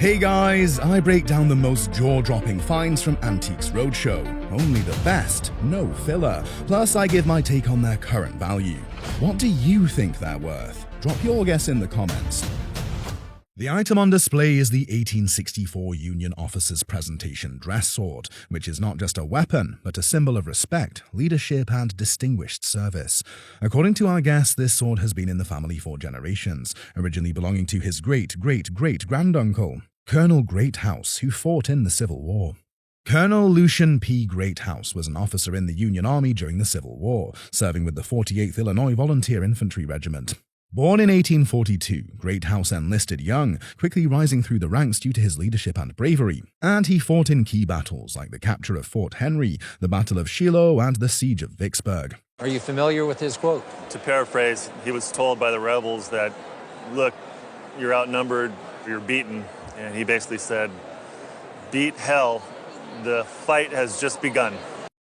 Hey guys, I break down the most jaw-dropping finds from Antiques Roadshow. Only the best, no filler. Plus, I give my take on their current value. What do you think they're worth? Drop your guess in the comments. The item on display is the 1864 Union Officer's Presentation Dress Sword, which is not just a weapon, but a symbol of respect, leadership, and distinguished service. According to our guest, this sword has been in the family for generations, originally belonging to his great-great-great-granduncle, Colonel Greathouse, who fought in the Civil War. Colonel Lucian P. Greathouse was an officer in the Union Army during the Civil War, serving with the 48th Illinois Volunteer Infantry Regiment. Born in 1842, Greathouse enlisted young, quickly rising through the ranks due to his leadership and bravery, and he fought in key battles like the capture of Fort Henry, the Battle of Shiloh, and the Siege of Vicksburg. Are you familiar with his quote? To paraphrase, he was told by the rebels that, look, you're outnumbered, you're beaten, and he basically said, beat hell, the fight has just begun.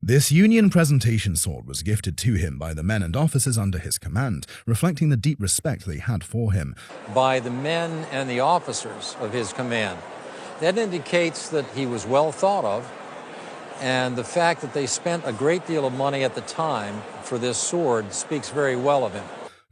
This Union presentation sword was gifted to him by the men and officers under his command, reflecting the deep respect they had for him. By the men and the officers of his command. That indicates that he was well thought of, and the fact that they spent a great deal of money at the time for this sword speaks very well of him.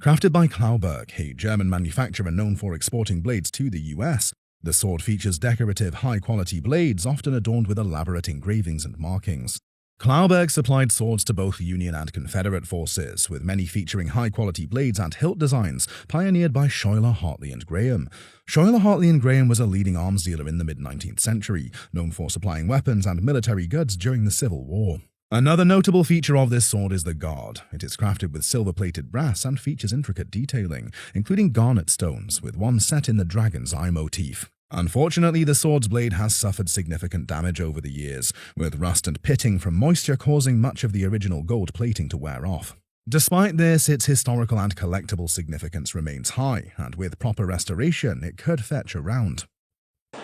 Crafted by Klauberg, a German manufacturer known for exporting blades to the US, the sword features decorative, high-quality blades often adorned with elaborate engravings and markings. Klauberg supplied swords to both Union and Confederate forces, with many featuring high-quality blades and hilt designs pioneered by Schuyler, Hartley & Graham. Schuyler, Hartley & Graham was a leading arms dealer in the mid-19th century, known for supplying weapons and military goods during the Civil War. Another notable feature of this sword is the guard. It is crafted with silver-plated brass and features intricate detailing, including garnet stones, with one set in the dragon's eye motif. Unfortunately, the sword's blade has suffered significant damage over the years, with rust and pitting from moisture causing much of the original gold plating to wear off. Despite this, its historical and collectible significance remains high, and with proper restoration, it could fetch around.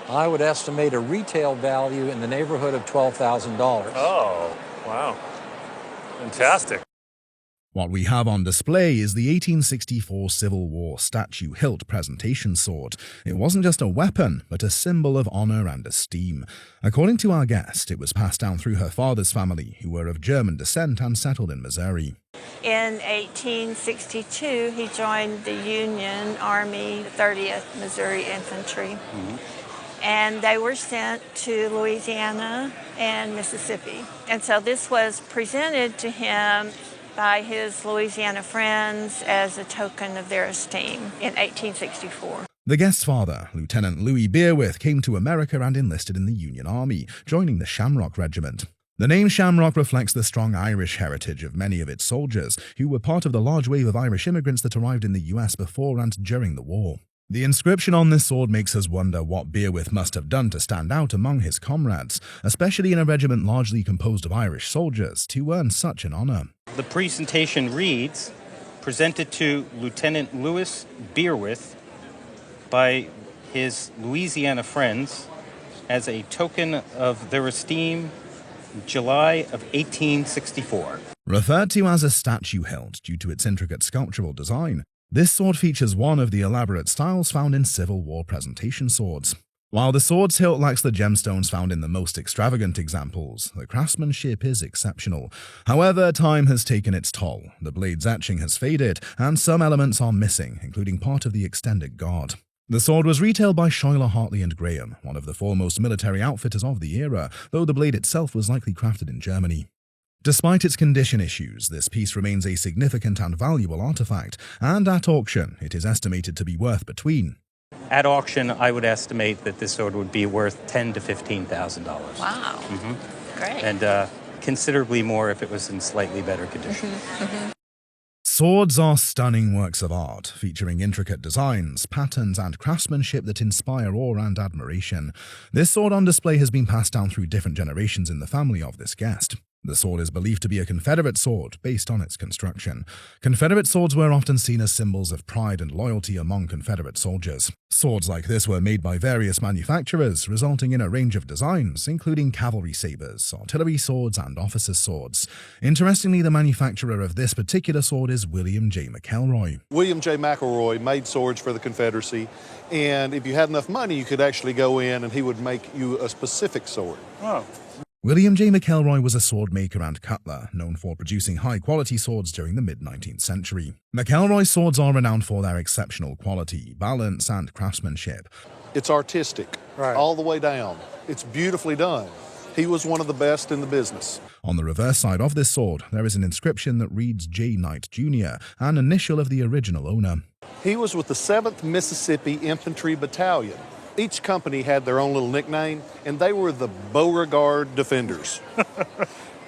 I would estimate a retail value in the neighborhood of $12,000. Oh, wow. Fantastic. What we have on display is the 1864 Civil War statue hilt presentation sword. It wasn't just a weapon, but a symbol of honor and esteem. According to our guest, it was passed down through her father's family, who were of German descent and settled in Missouri. In 1862, he joined the Union Army, 30th Missouri Infantry. And they were sent to Louisiana and Mississippi. And so this was presented to him by his Louisiana friends as a token of their esteem in 1864. The guest's father, Lieutenant Louis Beerwith, came to America and enlisted in the Union Army, joining the Shamrock Regiment. The name Shamrock reflects the strong Irish heritage of many of its soldiers, who were part of the large wave of Irish immigrants that arrived in the US before and during the war. The inscription on this sword makes us wonder what Beerwith must have done to stand out among his comrades, especially in a regiment largely composed of Irish soldiers, to earn such an honor. The presentation reads, presented to Lieutenant Louis Beerwith by his Louisiana friends as a token of their esteem, July of 1864. Referred to as a statue hilt due to its intricate sculptural design, this sword features one of the elaborate styles found in Civil War presentation swords. While the sword's hilt lacks the gemstones found in the most extravagant examples, the craftsmanship is exceptional. However, time has taken its toll, the blade's etching has faded, and some elements are missing, including part of the extended guard. The sword was retailed by Schuyler, Hartley & Graham, one of the foremost military outfitters of the era, though the blade itself was likely crafted in Germany. Despite its condition issues, this piece remains a significant and valuable artifact, and at auction, it is estimated to be worth between. At auction, I would estimate that this sword would be worth $10,000 to $15,000. Wow. Great. And considerably more if it was in slightly better condition. Swords are stunning works of art, featuring intricate designs, patterns, and craftsmanship that inspire awe and admiration. This sword on display has been passed down through different generations in the family of this guest. The sword is believed to be a Confederate sword based on its construction. Confederate swords were often seen as symbols of pride and loyalty among Confederate soldiers. Swords like this were made by various manufacturers, resulting in a range of designs, including cavalry sabers, artillery swords, and officers' swords. Interestingly, the manufacturer of this particular sword is William J. McElroy. William J. McElroy made swords for the Confederacy, and if you had enough money, you could actually go in and he would make you a specific sword. Oh. William J. McElroy was a sword maker and cutler, known for producing high-quality swords during the mid-19th century. McElroy's swords are renowned for their exceptional quality, balance, and craftsmanship. It's artistic, Right. all the way down. It's beautifully done. He was one of the best in the business. On the reverse side of this sword, there is an inscription that reads J. Knight Jr., an initial of the original owner. He was with the 7th Mississippi Infantry Battalion. Each company had their own little nickname, and they were the Beauregard Defenders.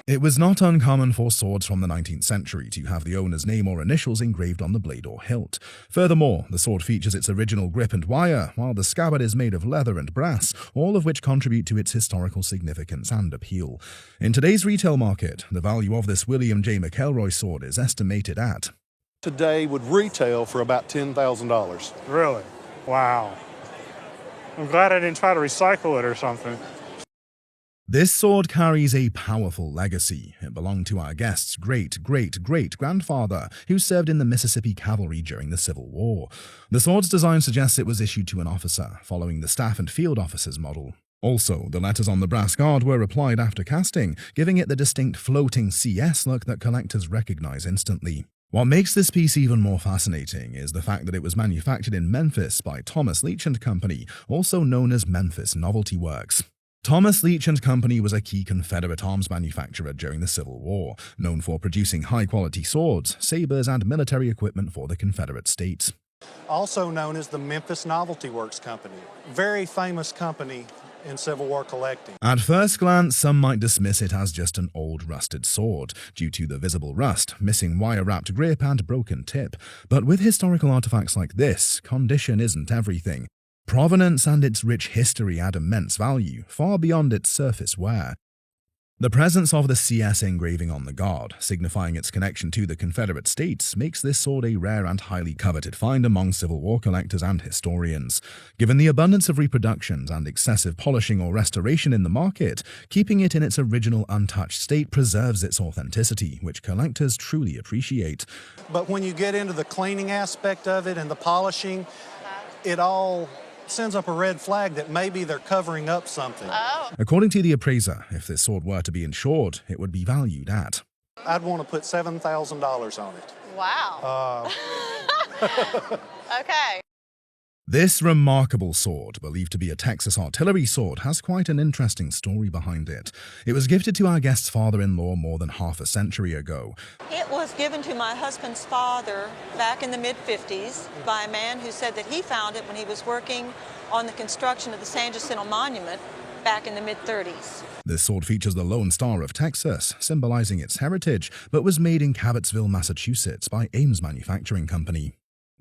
It was not uncommon for swords from the 19th century to have the owner's name or initials engraved on the blade or hilt. Furthermore, the sword features its original grip and wire, while the scabbard is made of leather and brass, all of which contribute to its historical significance and appeal. In today's retail market, the value of this William J. McElroy sword is estimated at Today would retail for about $10,000. Really? Wow. I'm glad I didn't try to recycle it or something. This sword carries a powerful legacy. It belonged to our guest's great-great-great-grandfather, who served in the Mississippi Cavalry during the Civil War. The sword's design suggests it was issued to an officer, following the staff and field officer's model. Also, the letters on the brass guard were applied after casting, giving it the distinct floating CS look that collectors recognize instantly. What makes this piece even more fascinating is the fact that it was manufactured in Memphis by Thomas Leach & Company, also known as Memphis Novelty Works. Thomas Leach & Company was a key Confederate arms manufacturer during the Civil War, known for producing high-quality swords, sabers, and military equipment for the Confederate states. Also known as the Memphis Novelty Works Company. Very famous company in Civil War collecting. At first glance, some might dismiss it as just an old rusted sword, due to the visible rust, missing wire-wrapped grip, and broken tip. But with historical artifacts like this, condition isn't everything. Provenance and its rich history add immense value, far beyond its surface wear. The presence of the CS engraving on the guard, signifying its connection to the Confederate states, makes this sword a rare and highly coveted find among Civil War collectors and historians. Given the abundance of reproductions and excessive polishing or restoration in the market, keeping it in its original untouched state preserves its authenticity, which collectors truly appreciate. But when you get into the cleaning aspect of it and the polishing, it all sends up a red flag that maybe they're covering up something. According to the appraiser, if this sword were to be insured, it would be valued at I'd want to put $7,000 on it. Wow. Okay. This remarkable sword, believed to be a Texas artillery sword, has quite an interesting story behind it. It was gifted to our guest's father-in-law more than half a century ago. It was given to my husband's father back in the mid-50s by a man who said that he found it when he was working on the construction of the San Jacinto Monument back in the mid-30s. This sword features the Lone Star of Texas, symbolizing its heritage, but was made in Cabotsville, Massachusetts by Ames Manufacturing Company.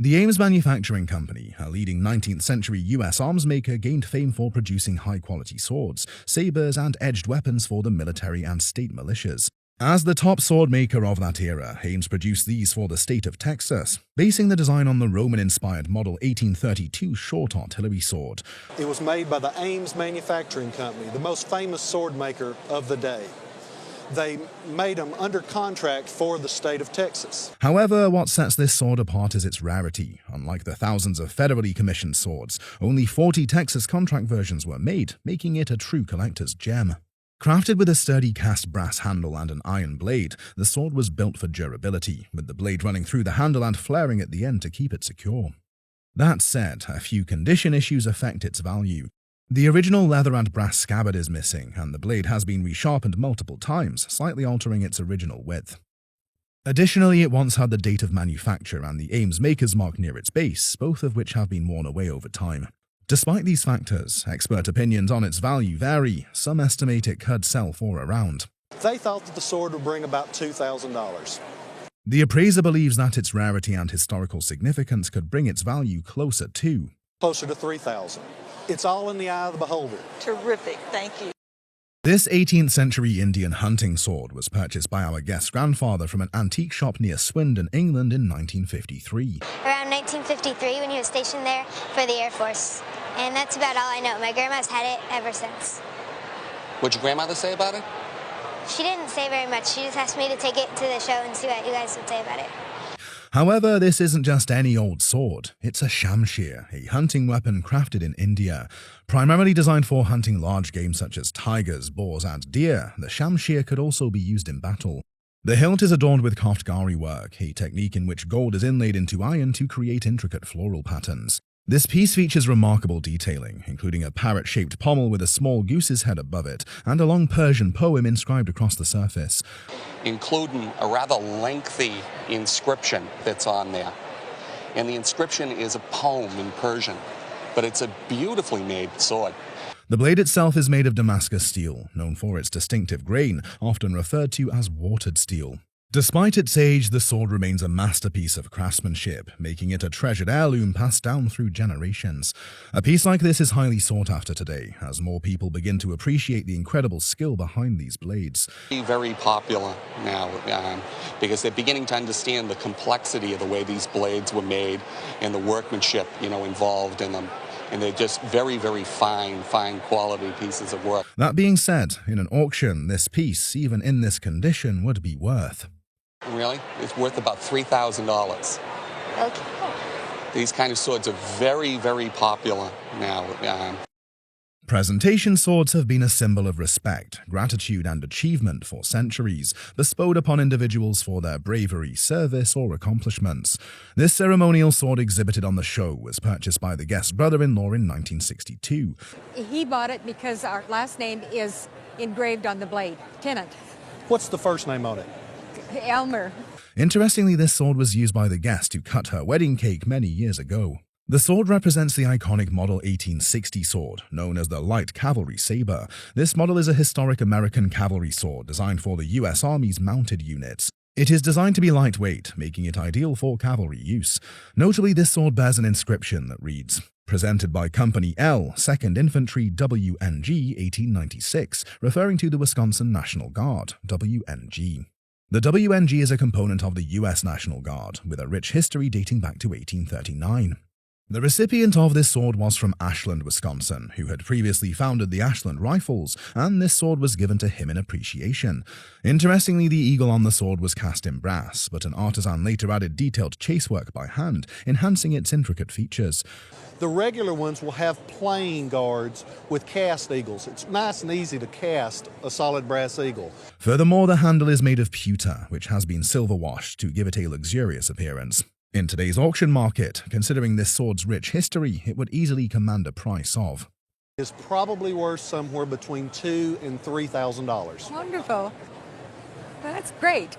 The Ames Manufacturing Company, a leading 19th century U.S. arms maker, gained fame for producing high-quality swords, sabers, and edged weapons for the military and state militias. As the top sword maker of that era, Ames produced these for the state of Texas, basing the design on the Roman-inspired Model 1832 short artillery sword. It was made by the Ames Manufacturing Company, the most famous sword maker of the day. They made them under contract for the state of Texas. However, what sets this sword apart is its rarity. Unlike the thousands of federally commissioned swords, only 40 Texas contract versions were made, making it a true collector's gem. Crafted with a sturdy cast brass handle and an iron blade, the sword was built for durability, with the blade running through the handle and flaring at the end to keep it secure. That said, a few condition issues affect its value. The original leather and brass scabbard is missing, and the blade has been resharpened multiple times, slightly altering its original width. Additionally, it once had the date of manufacture and the Ames maker's mark near its base, both of which have been worn away over time. Despite these factors, expert opinions on its value vary. Some estimate it could sell for around. They thought that the sword would bring about $2,000. The appraiser believes that its rarity and historical significance could bring its value closer to Closer to $3,000. It's all in the eye of the beholder. Terrific. Thank you. This 18th century Indian hunting sword was purchased by our guest's grandfather from an antique shop near Swindon, England in 1953. Around 1953 when he was stationed there for the Air Force. And that's about all I know. My grandma's had it ever since. What'd your grandmother say about it? She didn't say very much. She just asked me to take it to the show and see what you guys would say about it. However, this isn't just any old sword. It's a shamshir, a hunting weapon crafted in India. Primarily designed for hunting large game such as tigers, boars, and deer, the shamshir could also be used in battle. The hilt is adorned with kaftkari work, a technique in which gold is inlaid into iron to create intricate floral patterns. This piece features remarkable detailing, including a parrot-shaped pommel with a small goose's head above it, and a long Persian poem inscribed across the surface, including a rather lengthy inscription that's on there. And the inscription is a poem in Persian, but it's a beautifully made sword. The blade itself is made of Damascus steel, known for its distinctive grain, often referred to as watered steel. Despite its age, the sword remains a masterpiece of craftsmanship, making it a treasured heirloom passed down through generations. A piece like this is highly sought after today, as more people begin to appreciate the incredible skill behind these blades. Very popular now because they're beginning to understand the complexity of the way these blades were made and the workmanship, involved in them. And they're just very, very fine quality pieces of work. That being said, in an auction, this piece, even in this condition, would be worth. Really? It's worth about $3,000. Okay. These kind of swords are very, very popular now. Presentation swords have been a symbol of respect, gratitude, and achievement for centuries, bestowed upon individuals for their bravery, service, or accomplishments. This ceremonial sword exhibited on the show was purchased by the guest's brother-in-law in 1962. He bought it because our last name is engraved on the blade, Tennant. What's the first name on it? Elmer. Interestingly, this sword was used by the guest to cut her wedding cake many years ago. The sword represents the iconic Model 1860 sword, known as the Light Cavalry Saber. This model is a historic American cavalry sword designed for the U.S. Army's mounted units. It is designed to be lightweight, making it ideal for cavalry use. Notably, this sword bears an inscription that reads, "Presented by Company L, 2nd Infantry WNG 1896, referring to the Wisconsin National Guard, WNG. The WNG is a component of the U.S. National Guard, with a rich history dating back to 1839. The recipient of this sword was from Ashland, Wisconsin, who had previously founded the Ashland Rifles, and this sword was given to him in appreciation. Interestingly, the eagle on the sword was cast in brass, but an artisan later added detailed chasework by hand, enhancing its intricate features. The regular ones will have plain guards with cast eagles. It's nice and easy to cast a solid brass eagle. Furthermore, the handle is made of pewter, which has been silver washed to give it a luxurious appearance. In today's auction market, considering this sword's rich history, it would easily command a price of. It's probably worth somewhere between $2,000 and $3,000. Wonderful. That's great.